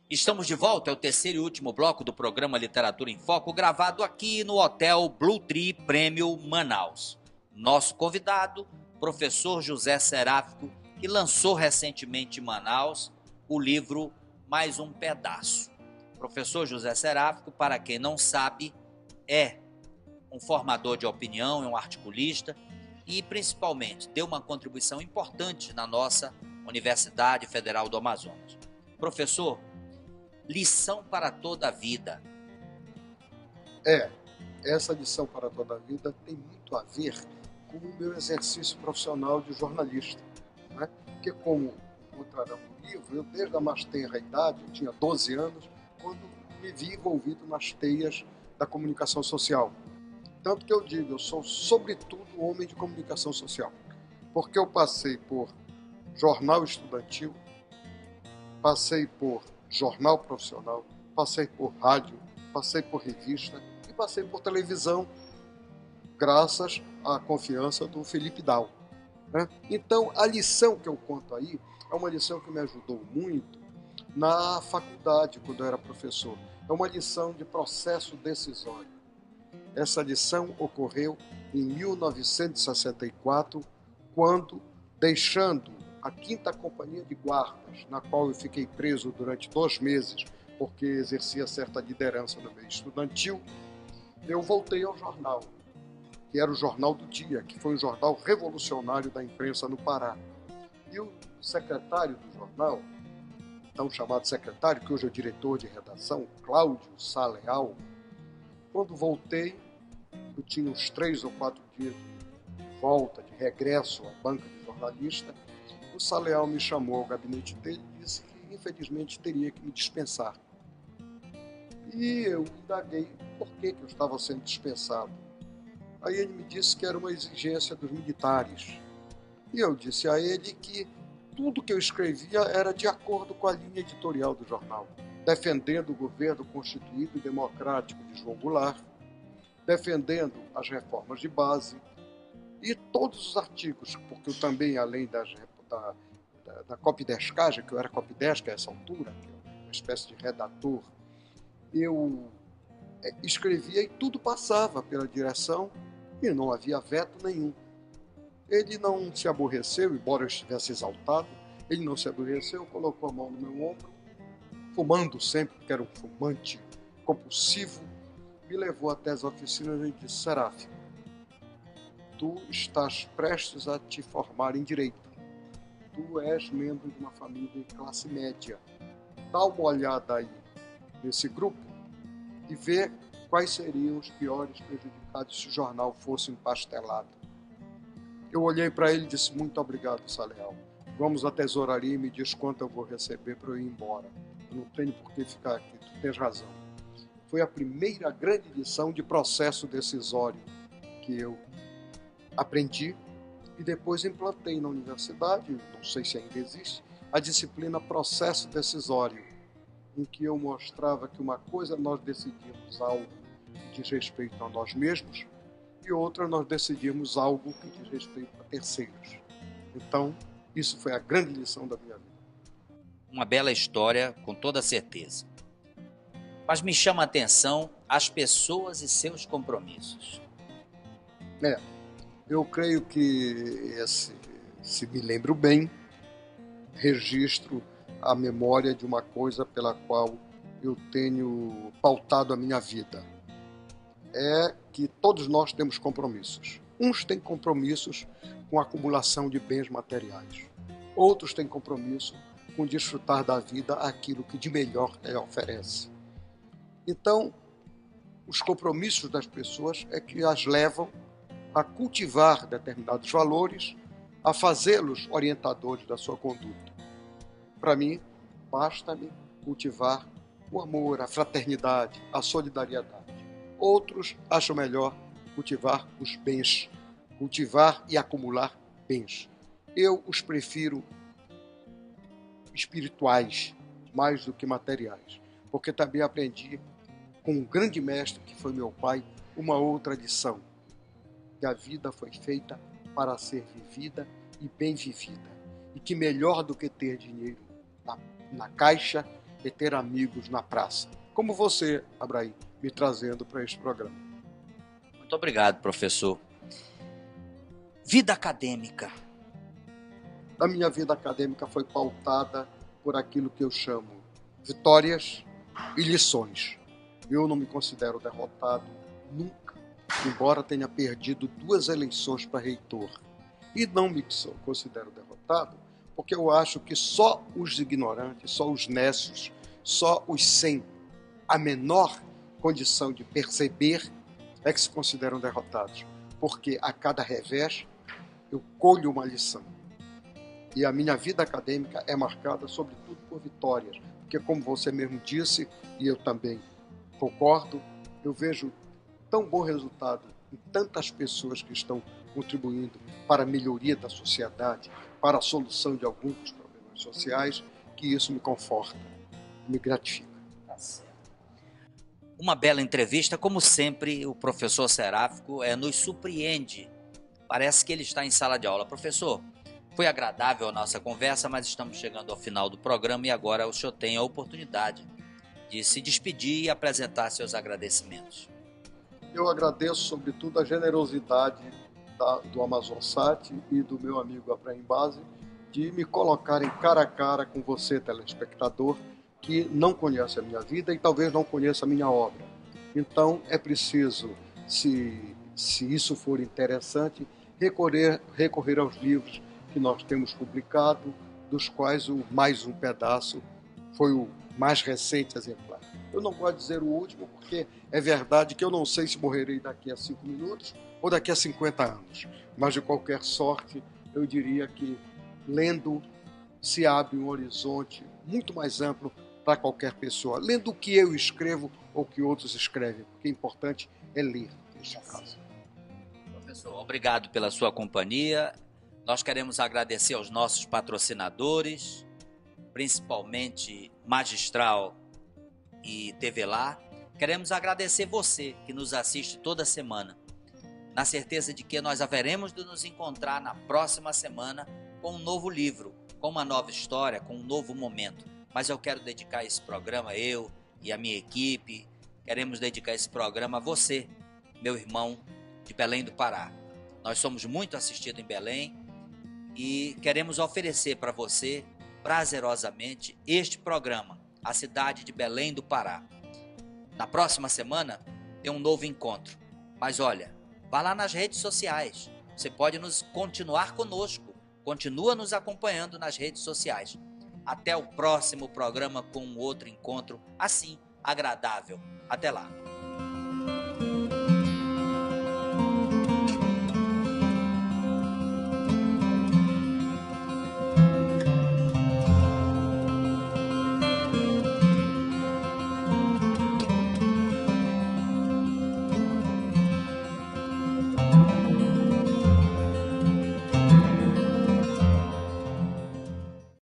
Estamos de volta, é o terceiro e último bloco do programa Literatura em Foco, gravado aqui no Hotel Blue Tree Prêmio Manaus. Nosso convidado, professor José Seráfico, que lançou recentemente em Manaus o livro Mais um Pedaço. Professor José Seráfico, para quem não sabe, é um formador de opinião, é um articulista e, principalmente, deu uma contribuição importante na nossa Universidade Federal do Amazonas. Professor, lição para toda a vida. Essa lição para toda a vida tem muito a ver com o meu exercício profissional de jornalista, né? Porque, como encontrarão no livro, eu desde a mais tenra idade, eu tinha 12 anos, quando me vi envolvido nas teias da comunicação social. Tanto que eu digo, eu sou sobretudo homem de comunicação social, porque eu passei por jornal estudantil, passei por jornal profissional, passei por rádio, passei por revista e passei por televisão, graças à confiança do Felipe Dal, né? Então, a lição que eu conto aí é uma lição que me ajudou muito na faculdade, quando eu era professor. É uma lição de processo decisório. Essa lição ocorreu em 1964, quando, deixando a 5ª Companhia de Guardas, na qual eu fiquei preso durante 2 meses, porque exercia certa liderança no meio estudantil, eu voltei ao jornal, que era o Jornal do Dia, que foi um jornal revolucionário da imprensa no Pará. E o secretário do jornal, tão chamado secretário, que hoje é o diretor de redação, Cláudio Sá Leal, quando voltei, eu tinha uns 3 ou 4 dias de volta, de regresso à banca de jornalista, o Sá Leal me chamou ao gabinete dele e disse que, infelizmente, teria que me dispensar. E eu indaguei por que eu estava sendo dispensado. Aí ele me disse que era uma exigência dos militares. E eu disse a ele que tudo que eu escrevia era de acordo com a linha editorial do jornal, defendendo o governo constituído e democrático de João Goulart, defendendo as reformas de base e todos os artigos, porque eu também, além da copidescagem, que eu era copidesca a essa altura, que é uma espécie de redator, eu escrevia e tudo passava pela direção e não havia veto nenhum. Ele não se aborreceu, embora eu estivesse exaltado, ele não se aborreceu, colocou a mão no meu ombro, fumando sempre, porque era um fumante compulsivo, me levou até as oficinas e disse: Seráfico, tu estás prestes a te formar em Direito. Tu és membro de uma família de classe média. Dá uma olhada aí nesse grupo e vê quais seriam os piores prejudicados se o jornal fosse empastelado. Eu olhei para ele e disse: muito obrigado, Sá Leal. Vamos à tesouraria e me diz quanto eu vou receber para eu ir embora. Eu não tenho por que ficar aqui, tu tens razão. Foi a primeira grande lição de processo decisório que eu aprendi e depois implantei na universidade, não sei se ainda existe, a disciplina processo decisório, em que eu mostrava que uma coisa nós decidimos algo que diz respeito a nós mesmos e outra nós decidimos algo que diz respeito a terceiros. Então, isso foi a grande lição da minha vida. Uma bela história, com toda certeza. Mas me chama a atenção as pessoas e seus compromissos. Eu creio que, se me lembro bem, registro a memória de uma coisa pela qual eu tenho pautado a minha vida. É que todos nós temos compromissos. Uns têm compromissos com a acumulação de bens materiais. Outros têm compromisso com desfrutar da vida aquilo que de melhor ela oferece. Então, os compromissos das pessoas é que as levam a cultivar determinados valores, a fazê-los orientadores da sua conduta. Para mim, basta-me cultivar o amor, a fraternidade, a solidariedade. Outros acham melhor cultivar os bens, cultivar e acumular bens. Eu os prefiro espirituais, mais do que materiais, porque também aprendi com um grande mestre, que foi meu pai, uma outra lição, que a vida foi feita para ser vivida e bem vivida, e que melhor do que ter dinheiro na caixa e ter amigos na praça. Como você, Abraim, me trazendo para este programa. Muito obrigado, professor. Vida acadêmica. A minha vida acadêmica foi pautada por aquilo que eu chamo vitórias e lições. Eu não me considero derrotado nunca, embora tenha perdido 2 eleições para reitor. E não me considero derrotado porque eu acho que só os ignorantes, só os nécios, só os sem a menor condição de perceber é que se consideram derrotados. Porque a cada revés eu colho uma lição. E a minha vida acadêmica é marcada, sobretudo, por vitórias. Porque, como você mesmo disse, e eu também concordo, eu vejo tão bom resultado em tantas pessoas que estão contribuindo para a melhoria da sociedade, para a solução de alguns dos problemas sociais, que isso me conforta, me gratifica. Tá certo. Uma bela entrevista, como sempre, o professor Seráfico nos surpreende. Parece que ele está em sala de aula. Professor, foi agradável a nossa conversa, mas estamos chegando ao final do programa e agora o senhor tem a oportunidade de se despedir e apresentar seus agradecimentos. Eu agradeço, sobretudo, a generosidade do Amazonsat e do meu amigo Abraim Base de me colocarem cara a cara com você, telespectador, que não conhece a minha vida e talvez não conheça a minha obra. Então, é preciso, se isso for interessante, recorrer aos livros que nós temos publicado, dos quais o Mais um Pedaço foi o mais recente exemplar. Eu não gosto de dizer o último, porque é verdade que eu não sei se morrerei daqui a 5 minutos ou daqui a 50 anos. Mas, de qualquer sorte, eu diria que, lendo, se abre um horizonte muito mais amplo para qualquer pessoa. Lendo o que eu escrevo ou o que outros escrevem, porque o importante é ler, neste caso. Professor, obrigado pela sua companhia. Nós queremos agradecer aos nossos patrocinadores, principalmente Magistral e TV Lá. Queremos agradecer você que nos assiste toda semana, na certeza de que nós haveremos de nos encontrar na próxima semana com um novo livro, com uma nova história, com um novo momento. Mas eu quero dedicar esse programa, eu e a minha equipe, queremos dedicar esse programa a você, meu irmão de Belém do Pará. Nós somos muito assistidos em Belém e queremos oferecer para você, prazerosamente, este programa, a cidade de Belém do Pará. Na próxima semana tem um novo encontro. Mas olha, vá lá nas redes sociais. Você pode continuar conosco. Continua nos acompanhando nas redes sociais. Até o próximo programa com um outro encontro assim, agradável. Até lá.